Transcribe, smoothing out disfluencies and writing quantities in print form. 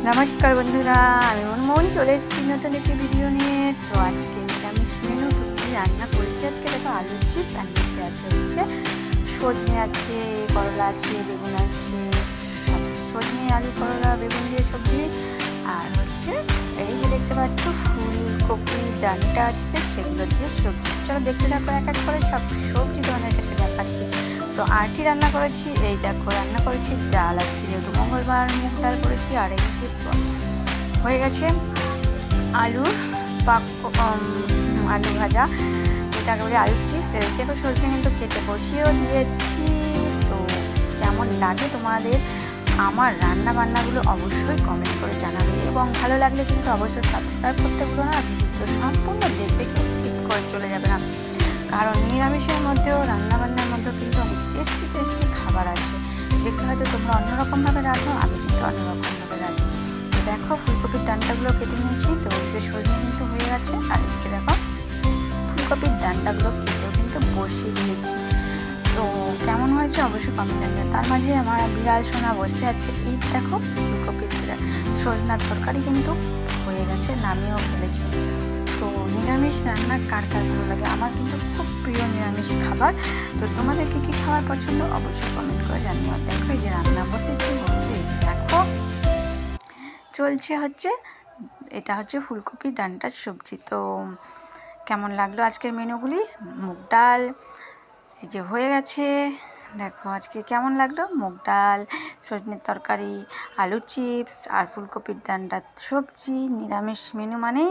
নমস্কার বন্ধুরা, আমি মনমোহন চলে এসেছি নতুন একটি ভিডিও নিয়ে। তো আজকে নিরামিষ মেনু সবজি রান্না করেছি। আজকে দেখো আলুর চিপস আর নিচে আছে হচ্ছে সজনে আছে, করলা আছে, বেগুন আছে, সজনে আলু করলা বেগুন দিয়ে সবজি। আর হচ্ছে এই যে দেখতে পাচ্ছ ফুলকপি ডাঁটা আছে, সেগুলো দিয়ে সবজি। চলো দেখতে থাকো এক এক করে সব সবজি ধরনের ক্ষেত্রে দেখাচ্ছি। তো আর কি রান্না করেছি এই দেখো, রান্না করেছি ডাল। আজকে যেহেতু মঙ্গলবার মুগ ডাল করেছি। আর এই যে হয়ে গেছে আলুর আলু ভাজা, যেটাকে বলে আলুর চিপস। দেখো সরষে কিন্তু কেটে বসিয়েও দিয়েছি। তো কেমন লাগে তোমাদের আমার রান্না বান্নাগুলো অবশ্যই কমেন্ট করে জানাবে, এবং ভালো লাগলে কিন্তু অবশ্যই সাবস্ক্রাইব করতে ভুলো না। ভিডিও সম্পূর্ণ দেখবে, কেউ স্কিপ করে চলে যাবে না, কারণ নিরামিষের মধ্যেও রান্নাবান্নার মধ্যেও কিন্তু অনেক টেস্টি টেস্টি খাবার আছে, যেগুলো হয়তো তোমরা অন্যরকমভাবে রাখো, আমি কিন্তু অন্যরকমভাবে রাখি। তো দেখো ফুলকপির ডাঁটাগুলো কেটে নিয়েছি। তো ওইদিকে সজনে কিন্তু হয়ে গেছে, আর এদিকে দেখো ফুলকপির ডাঁটাগুলো কেটেও কিন্তু বসিয়ে দিয়েছি। তো কেমন হয়েছে অবশ্যই কমেন্ট জানাবে। তার মাঝে আমার বিড়াল সোনা বসে আছে। এই দেখো ফুলকপির সজনার তরকারি কিন্তু হয়ে গেছে, নামিয়েও ফেলেছি। তো নিরামিষ রান্না কার কার ভালো লাগে? আমার কিন্তু খুব প্রিয় নিরামিষ খাবার। তো তোমাদের কী কী খাবার পছন্দ অবশ্যই কমেন্ট করে জানিও। দেখো এই যে রান্না বসে দেখো চলছে হচ্ছে, এটা হচ্ছে ফুলকপি ডাঁটার সবজি। তো কেমন লাগলো আজকের মেনুগুলি? মুগ ডাল এই যে হয়ে গেছে, দেখো আজকে কেমন লাগলো। মুগ ডাল, সজনের তরকারি, আলু চিপস আর ফুলকপির ডাঁটার সবজি। নিরামিষ মেনু মানেই